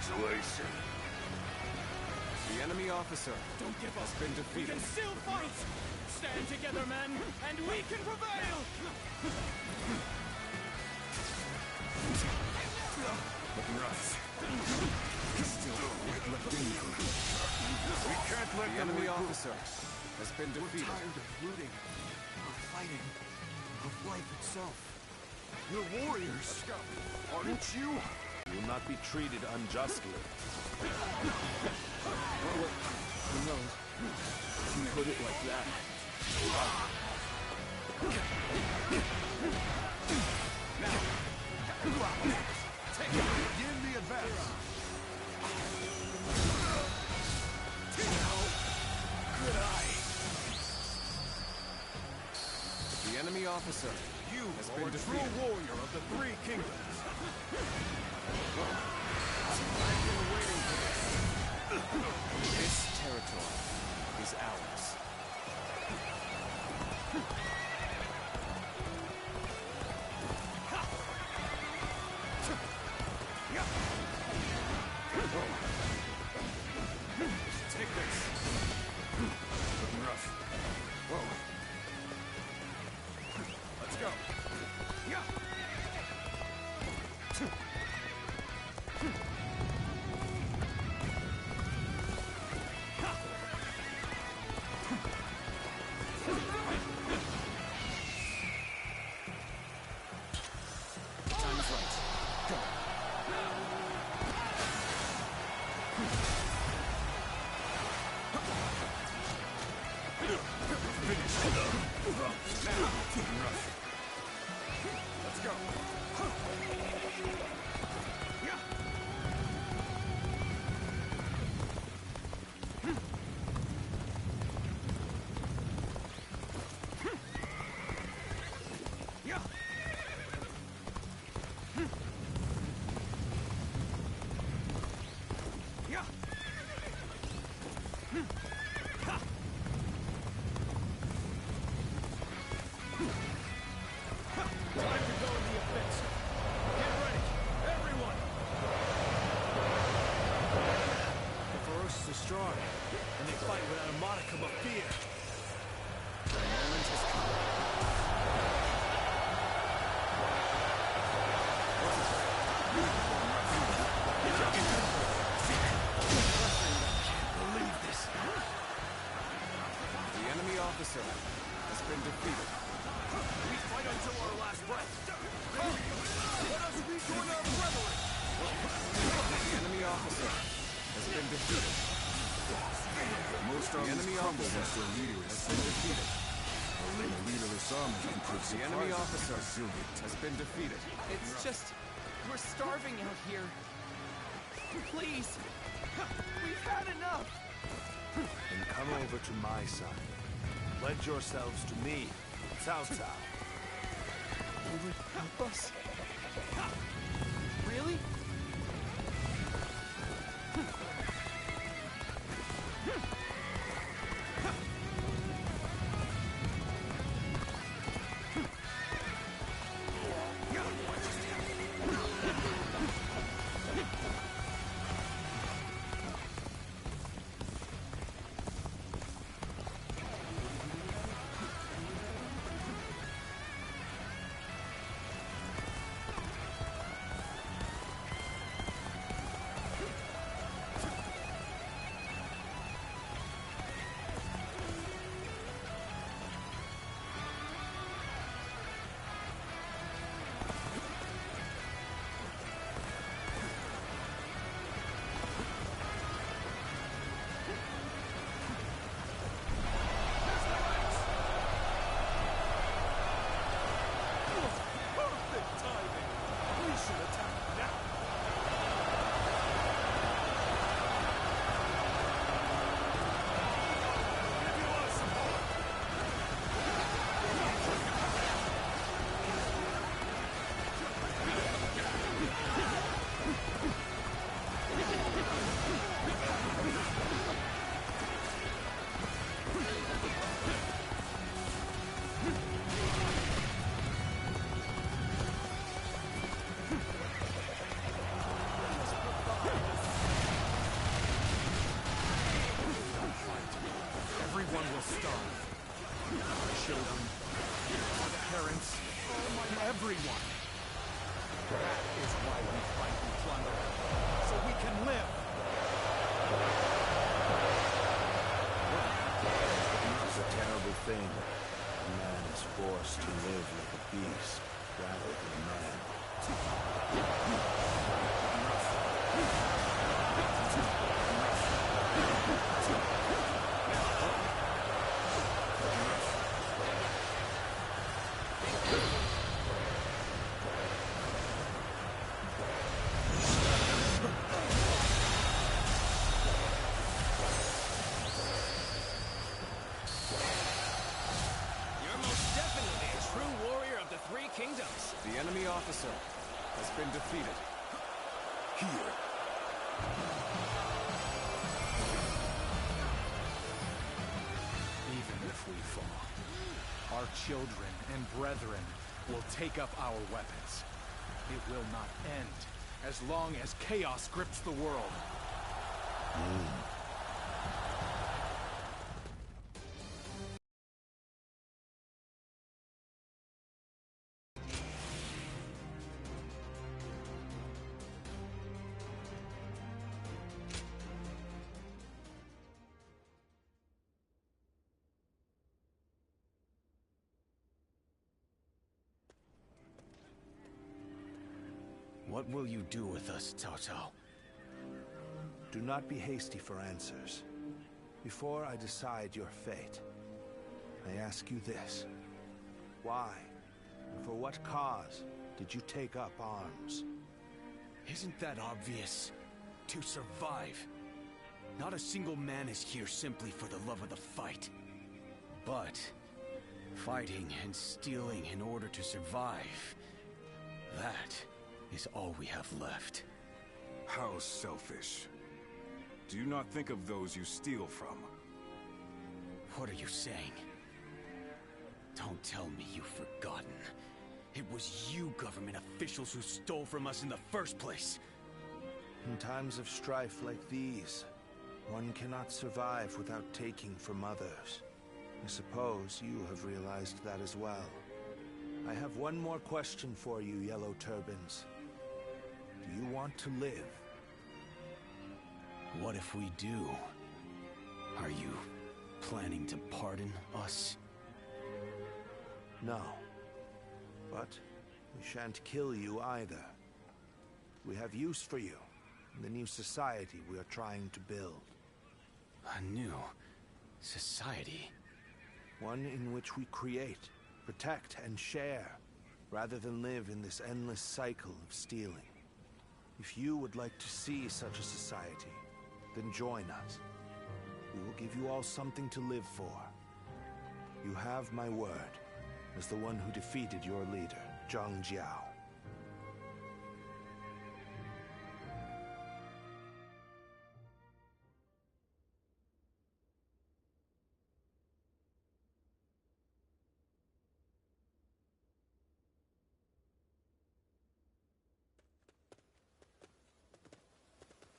situation. The enemy officer Don't give has up. been We defeated. can still fight! Stand together, men, and we can prevail! Looking rough. Still left in you. We can't let The them enemy regroup. officer has been We're defeated. tired of looting, of fighting, of life itself. We're warriors. Let's go. Aren't you? You will not be treated unjustly. Who knows? If you put it like that. Begin the advance. Good eye. The enemy officer You has are been a true defeated. warrior of the Three Kingdoms. This territory is ours. Take this. Looking rough. Whoa. Let's go. Yeah. Time is right. Go. Looking rough. Let's go. Yeah. Yeah. Yeah. Time to go in the offensive. Get ready, everyone. The ferocious are strong, and they fight without a modicum of fear. The moment has come. Believe this. The enemy officer has been defeated. We fight until our last breath. Let us rejoin our brethren. The enemy officer has been defeated. Most The enemy officer once their leader is has been defeated. The leaderless army can prove The enemy officer resilient. has been defeated. It's just, we're starving out here. Please, we've had enough. Then come over to my side. Pledge yourselves to me, Cao Cao. You would help us? Really? starve. Our children, our parents, everyone. That is why we fight and plunder. So we can live. It's a terrible thing. A man is forced to live like a beast rather than a man. You're most definitely a true warrior of the Three Kingdoms. The enemy officer has been defeated. Here. Even if we fall, our children and brethren will take up our weapons. It will not end as long as chaos grips the world. What will you do with us, Cao Cao? Do not be hasty for answers. Before I decide your fate, I ask you this. Why, and for what cause, did you take up arms? Isn't that obvious? To survive. Not a single man is here simply for the love of the fight. But fighting and stealing in order to survive, that is all we have left. How selfish. Do you not think of those you steal from? What are you saying? Don't tell me you've forgotten. It was you government officials who stole from us in the first place. In times of strife like these, one cannot survive without taking from others. I suppose you have realized that as well. I have one more question for you, Yellow Turbans. Do you want to live? What if we do? Are you planning to pardon us? No. But we shan't kill you either. We have use for you in the new society we are trying to build. A new society? One in which we create, protect, and share, rather than live in this endless cycle of stealing. If you would like to see such a society, then join us. We will give you all something to live for. You have my word, as the one who defeated your leader, Zhang Jiao.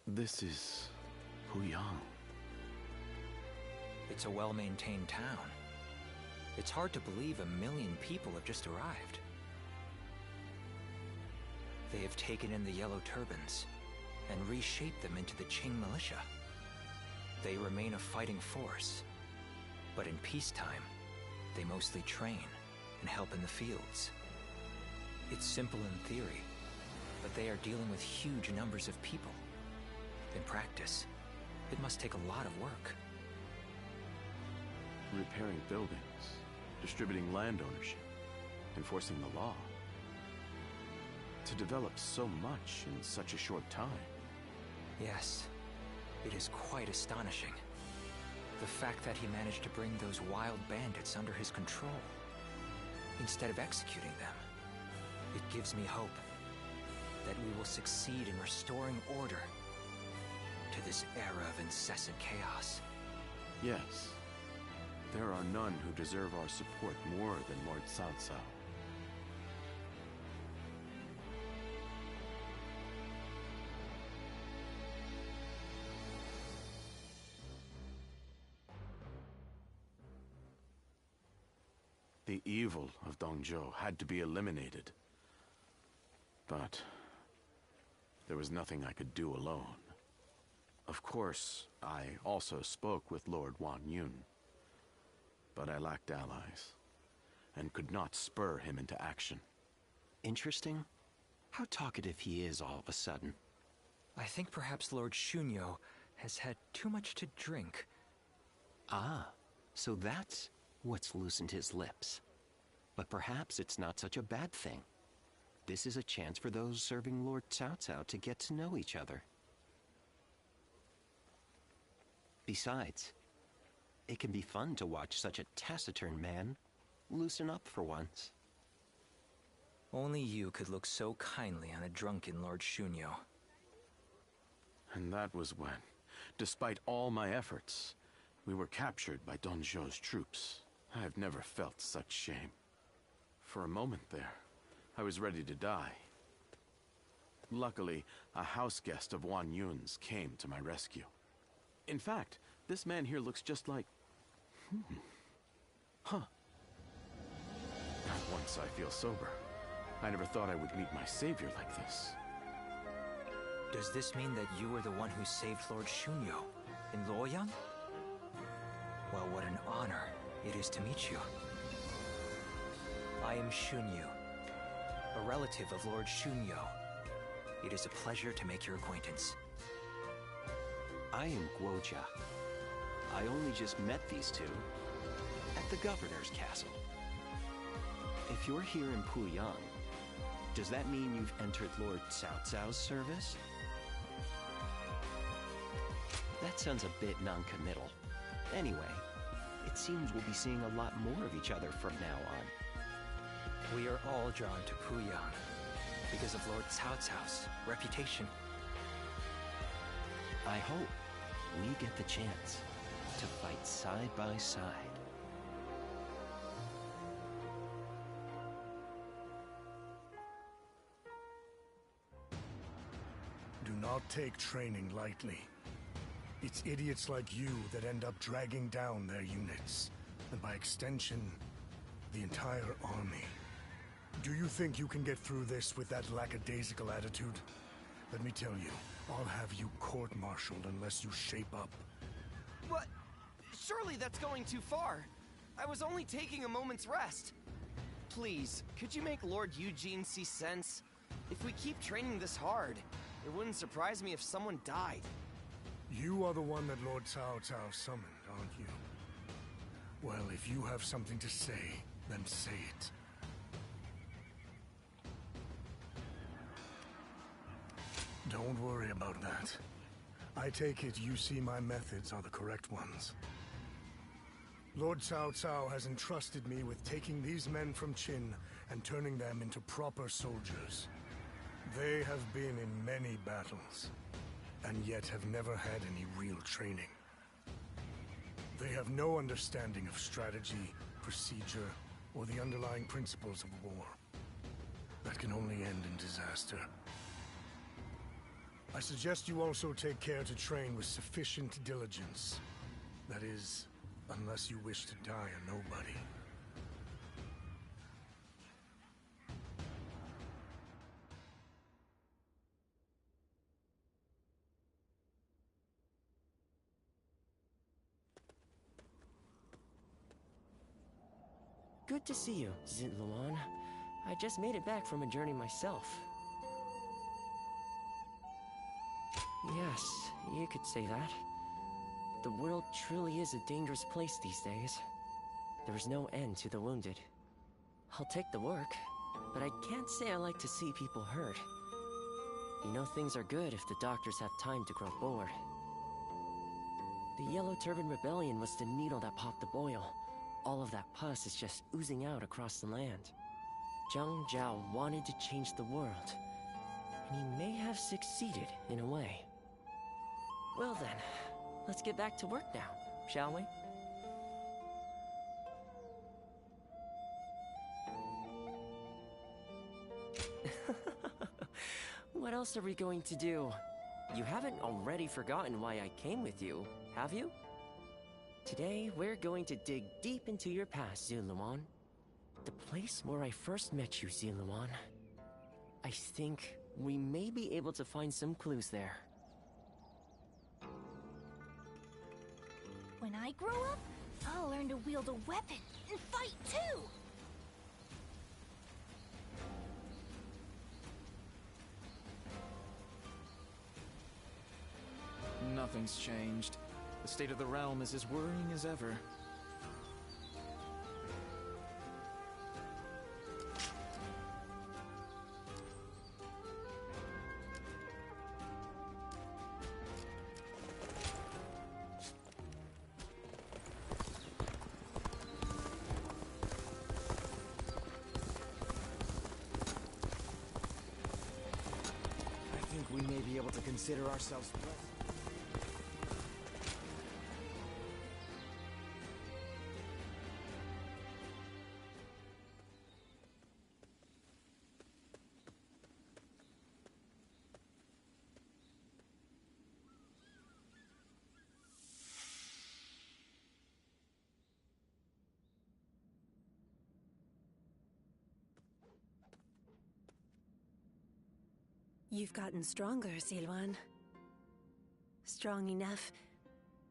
This is Huyang. It's a well-maintained town. It's hard to believe 1 million people have just arrived. They have taken in the Yellow Turbans and reshaped them into the Qing militia. They remain a fighting force, but in peacetime, they mostly train and help in the fields. It's simple in theory, but they are dealing with huge numbers of people. In practice, it must take a lot of work. Repairing buildings, distributing land ownership, enforcing the law. To develop so much in such a short time. Yes, it is quite astonishing. The fact that he managed to bring those wild bandits under his control, instead of executing them. It gives me hope that we will succeed in restoring order to this era of incessant chaos. Yes. There are none who deserve our support more than Lord Cao Cao. The evil of Dongzhou had to be eliminated. But there was nothing I could do alone. Of course, I also spoke with Lord Wan Yun. But I lacked allies, and could not spur him into action. Interesting. How talkative he is all of a sudden. I think perhaps Lord Shunyo has had too much to drink. Ah, so that's what's loosened his lips. But perhaps it's not such a bad thing. This is a chance for those serving Lord Cao Cao to get to know each other. Besides, it can be fun to watch such a taciturn man loosen up for once. Only you could look so kindly on a drunken Lord Shunyo. And that was when, despite all my efforts, we were captured by Dongzhou's troops. I have never felt such shame. For a moment there, I was ready to die. Luckily, a house guest of Wan Yun's came to my rescue. In fact, this man here looks just like... Huh. Once I feel sober, I never thought I would meet my savior like this. Does this mean that you were the one who saved Lord Shunyo in Luoyang? Well, what an honor it is to meet you. I am Shunyu, a relative of Lord Shunyo. It is a pleasure to make your acquaintance. I am Guojia. I only just met these two at the governor's castle. If you're here in Puyang, does that mean you've entered Lord Cao Cao's service? That sounds a bit non-committal. Anyway, it seems we'll be seeing a lot more of each other from now on. We are all drawn to Puyang because of Lord Cao Cao's reputation. I hope we get the chance to fight side by side. Do not take training lightly. It's idiots like you that end up dragging down their units, and by extension, the entire army. Do you think you can get through this with that lackadaisical attitude? Let me tell you, I'll have you court-martialed unless you shape up. What? Surely that's going too far. I was only taking a moment's rest. Please, could you make Lord Eugene see sense? If we keep training this hard, it wouldn't surprise me if someone died. You are the one that Lord Cao Cao summoned, aren't you? Well, if you have something to say, then say it. Don't worry about that. I take it you see my methods are the correct ones. Lord Cao Cao has entrusted me with taking these men from Qin and turning them into proper soldiers. They have been in many battles, and yet have never had any real training. They have no understanding of strategy, procedure, or the underlying principles of war. That can only end in disaster. I suggest you also take care to train with sufficient diligence. That is, unless you wish to die a nobody. Good to see you, Zintluan. I just made it back from a journey myself. Yes, you could say that. The world truly is a dangerous place these days. There is no end to the wounded. I'll take the work, but I can't say I like to see people hurt. You know things are good if the doctors have time to grow bored. The Yellow Turban Rebellion was the needle that popped the boil. All of that pus is just oozing out across the land. Zhang Zhao wanted to change the world, and he may have succeeded in a way. Well then, let's get back to work now, shall we? What else are we going to do? You haven't already forgotten why I came with you, have you? Today, we're going to dig deep into your past, Zuluan. The place where I first met you, Ziluan. I think we may be able to find some clues there. When I grow up, I'll learn to wield a weapon and fight too! Nothing's changed. The state of the realm is as worrying as ever. I think we may be able to consider ourselves blessed. You've gotten stronger, Ziluan. Strong enough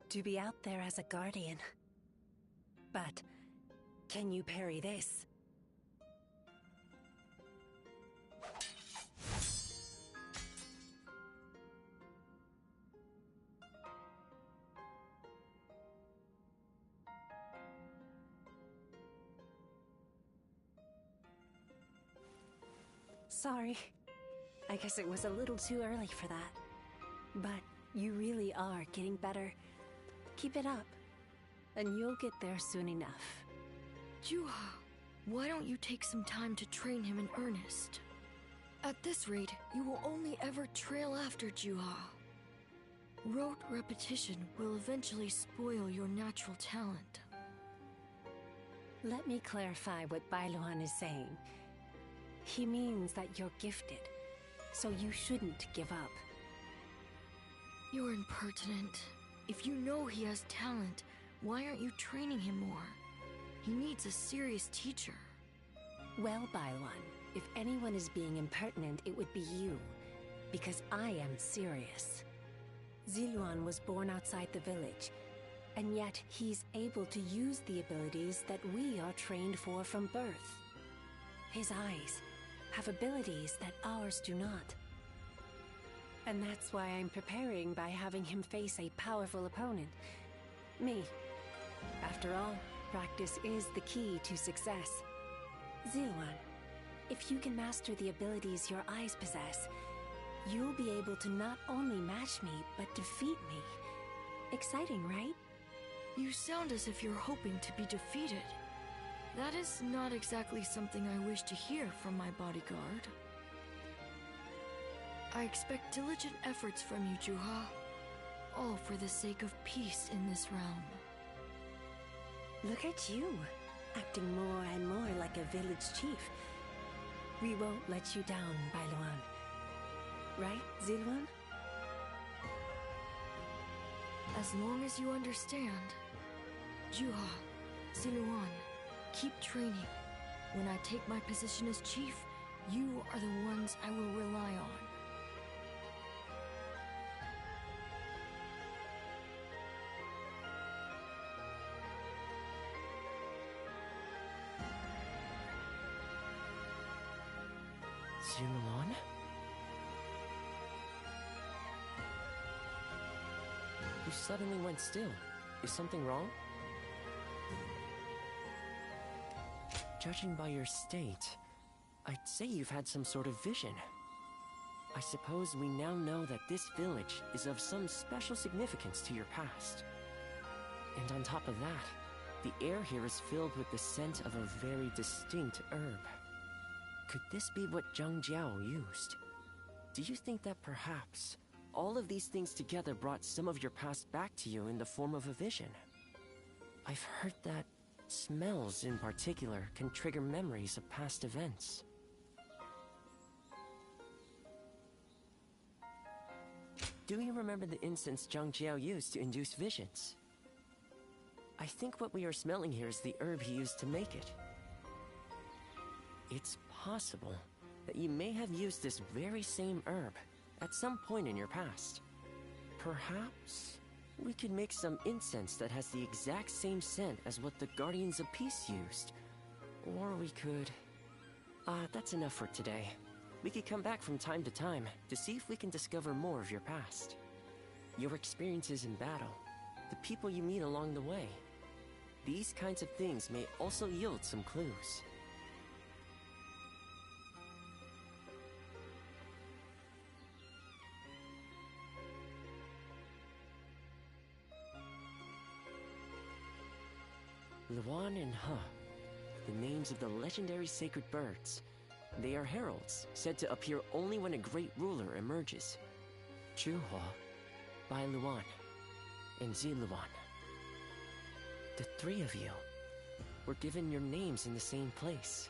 to be out there as a guardian. But can you parry this? Sorry. I guess it was a little too early for that. But you really are getting better. Keep it up, and you'll get there soon enough. Juha, why don't you take some time to train him in earnest? At this rate, you will only ever trail after Juha. Rote repetition will eventually spoil your natural talent. Let me clarify what Bailuan is saying. He means that you're gifted, so you shouldn't give up. You're impertinent. If you know he has talent, why aren't you training him more? He needs a serious teacher. Well, Bailuan, if anyone is being impertinent, it would be you. Because I am serious. Ziluan was born outside the village, and yet he's able to use the abilities that we are trained for from birth. His eyes have abilities that ours do not. And that's why I'm preparing by having him face a powerful opponent. Me. After all, practice is the key to success. Ziluan, if you can master the abilities your eyes possess, you'll be able to not only match me, but defeat me. Exciting, right? You sound as if you're hoping to be defeated. That is not exactly something I wish to hear from my bodyguard. I expect diligent efforts from you, Juha. All for the sake of peace in this realm. Look at you, acting more and more like a village chief. We won't let you down, Bailuan. Right, Ziluan? As long as you understand. Juha, Ziluan, keep training. When I take my position as chief, you are the ones I will rely on. Ziluan? You suddenly went still. Is something wrong? Judging by your state, I'd say you've had some sort of vision. I suppose we now know that this village is of some special significance to your past. And on top of that, the air here is filled with the scent of a very distinct herb. Could this be what Zhang Jiao used? Do you think that perhaps all of these things together brought some of your past back to you in the form of a vision? I've heard that smells in particular can trigger memories of past events. Do you remember the incense Zhang Jiao used to induce visions? I think what we are smelling here is the herb he used to make it. It's possible that you may have used this very same herb at some point in your past. Perhaps we could make some incense that has the exact same scent as what the Guardians of Peace used. Or we could... that's enough for today. We could come back from time to time to see if we can discover more of your past. Your experiences in battle, the people you meet along the way. These kinds of things may also yield some clues. Luan and He, the names of the legendary sacred birds. They are heralds, said to appear only when a great ruler emerges. Juhua, Bai Luan, and Ziluan. The three of you were given your names in the same place.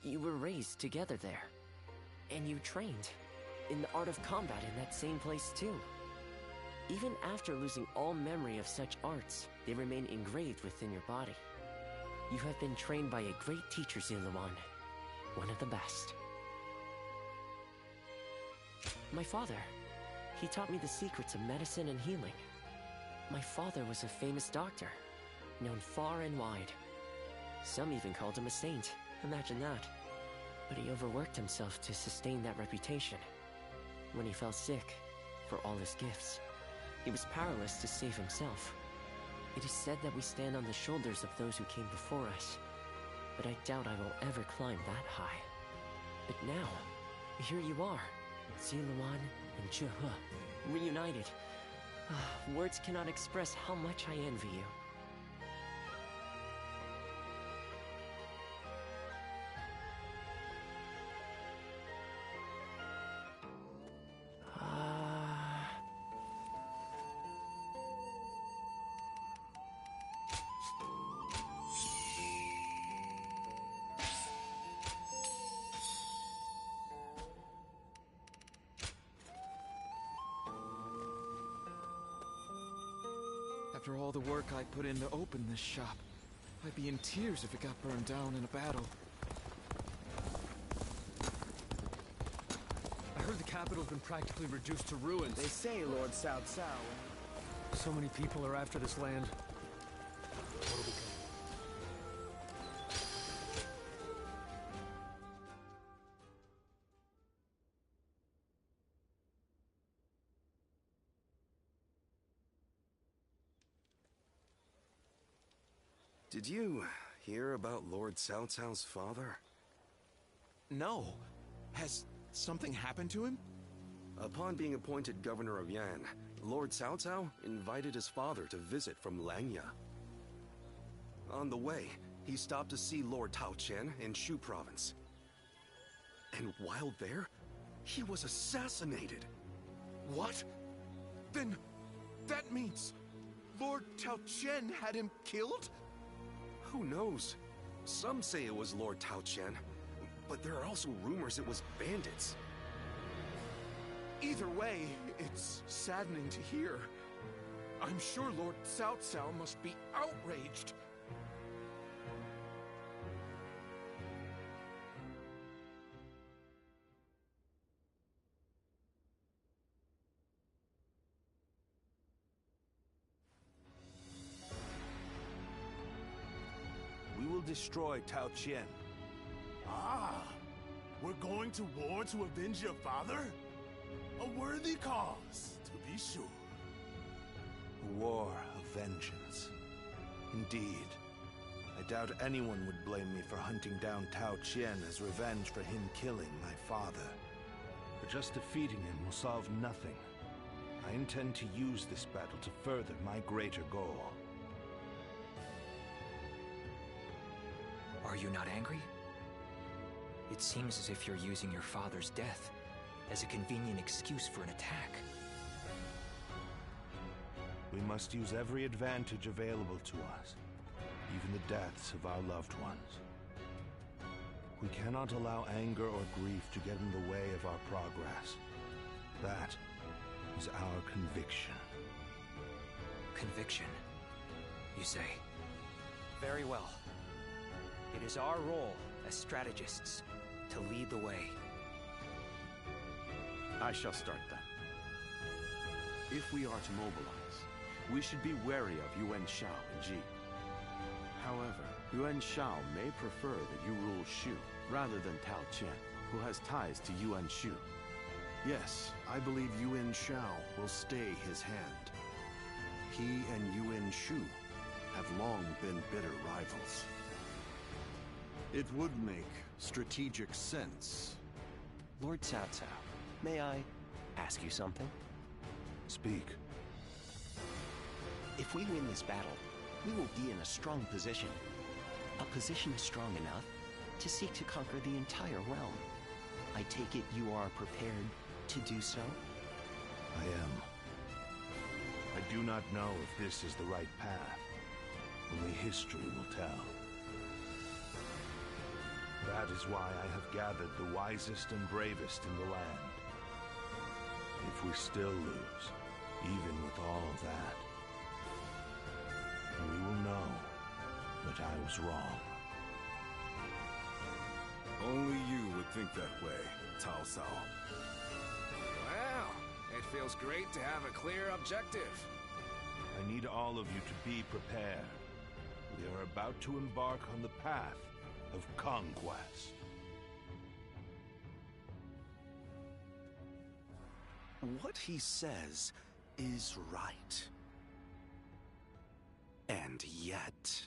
You were raised together there, and you trained in the art of combat in that same place too. Even after losing all memory of such arts, they remain engraved within your body. You have been trained by a great teacher, Ziluan, one of the best. My father, he taught me the secrets of medicine and healing. My father was a famous doctor, known far and wide. Some even called him a saint, imagine that. But he overworked himself to sustain that reputation. When he fell sick, for all his gifts, he was powerless to save himself. It is said that we stand on the shoulders of those who came before us, but I doubt I will ever climb that high. But now, here you are, Ziluan and Juhua, reunited. Words cannot express how much I envy you. After all the work I put in to open this shop, I'd be in tears if it got burned down in a battle. I heard the capital's been practically reduced to ruins. They say Lord Cao Cao. So many people are after this land. What'll become? Did you hear about Lord Cao Cao's father? No. Has something happened to him? Upon being appointed governor of Yan, Lord Cao Cao invited his father to visit from Langya. On the way, he stopped to see Lord Tao Qian in Shu province. And while there, he was assassinated. What? Then that means Lord Tao Qian had him killed? Who knows? Some say it was Lord Tao Qian, but there are also rumors it was bandits. Either way, it's saddening to hear. I'm sure Lord Cao Cao must be outraged. We will destroy Tao Qian. Ah! We're going to war to avenge your father? A worthy cause, to be sure. A war of vengeance. Indeed. I doubt anyone would blame me for hunting down Tao Qian as revenge for him killing my father. But just defeating him will solve nothing. I intend to use this battle to further my greater goal. Are you not angry? It seems as if you're using your father's death as a convenient excuse for an attack. We must use every advantage available to us, even the deaths of our loved ones. We cannot allow anger or grief to get in the way of our progress. That is our conviction. Conviction, you say? Very well. It is our role as strategists, to lead the way. I shall start then. If we are to mobilize, we should be wary of Yuan Shao and Ji. However, Yuan Shao may prefer that you rule Shu, rather than Tao Qian, who has ties to Yuan Shu. Yes, I believe Yuan Shao will stay his hand. He and Yuan Shu have long been bitter rivals. It would make strategic sense. Lord Cao Cao, may I ask you something? Speak. If we win this battle, we will be in a strong position. A position strong enough to seek to conquer the entire realm. I take it you are prepared to do so? I am. I do not know if this is the right path. Only history will tell. That is why I have gathered the wisest and bravest in the land. If we still lose, even with all of that, we will know that I was wrong. Only you would think that way, Cao Cao. Well, it feels great to have a clear objective. I need all of you to be prepared. We are about to embark on the path of conquest. What he says is right. And yet...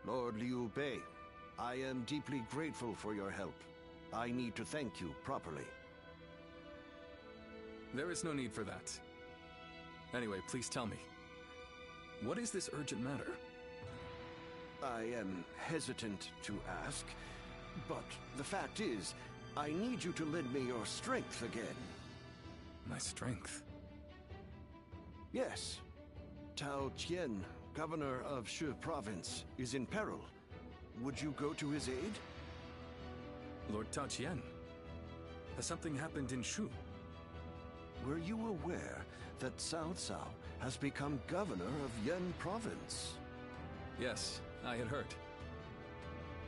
Lord Liu Bei, I am deeply grateful for your help. I need to thank you properly. There is no need for that. Anyway, please tell me. What is this urgent matter? I am hesitant to ask, but the fact is, I need you to lend me your strength again. My strength? Yes. Tao Qian, governor of Shu province, is in peril. Would you go to his aid? Lord Tao Qian? Has something happened in Shu? Were you aware that Cao Cao has become governor of Yan province? Yes, I had heard.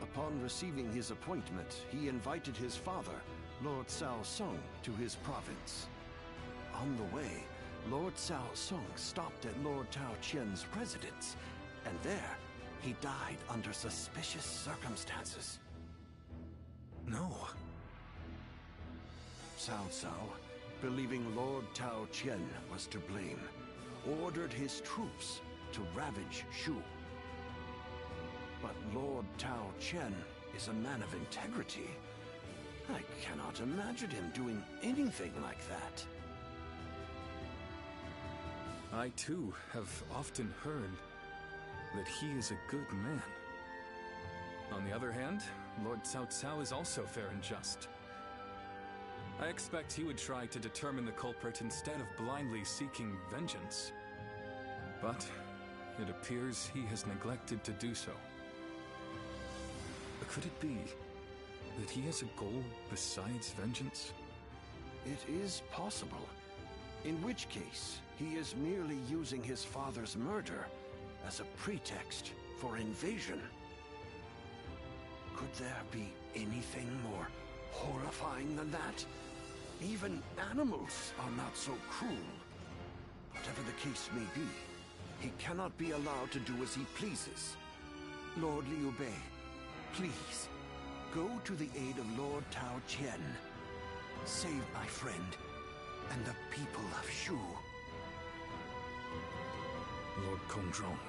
Upon receiving his appointment, he invited his father, Lord Cao Song, to his province. On the way, Lord Cao Song stopped at Lord Tao Qian's residence, and there, he died under suspicious circumstances. No. Cao Cao, believing Lord Tao Qian was to blame, ordered his troops to ravage Shu. But Lord Tao Qian is a man of integrity. I cannot imagine him doing anything like that. I too have often heard that he is a good man. On the other hand, Lord Cao Cao is also fair and just. I expect he would try to determine the culprit instead of blindly seeking vengeance. But it appears he has neglected to do so. Could it be that he has a goal besides vengeance? It is possible. In which case, he is merely using his father's murder as a pretext for invasion. Could there be anything more horrifying than that? Even animals are not so cruel. Whatever the case may be, he cannot be allowed to do as he pleases. Lord Liu Bei, please, go to the aid of Lord Tao Qian. Save my friend and the people of Shu. Lord Kongzhong.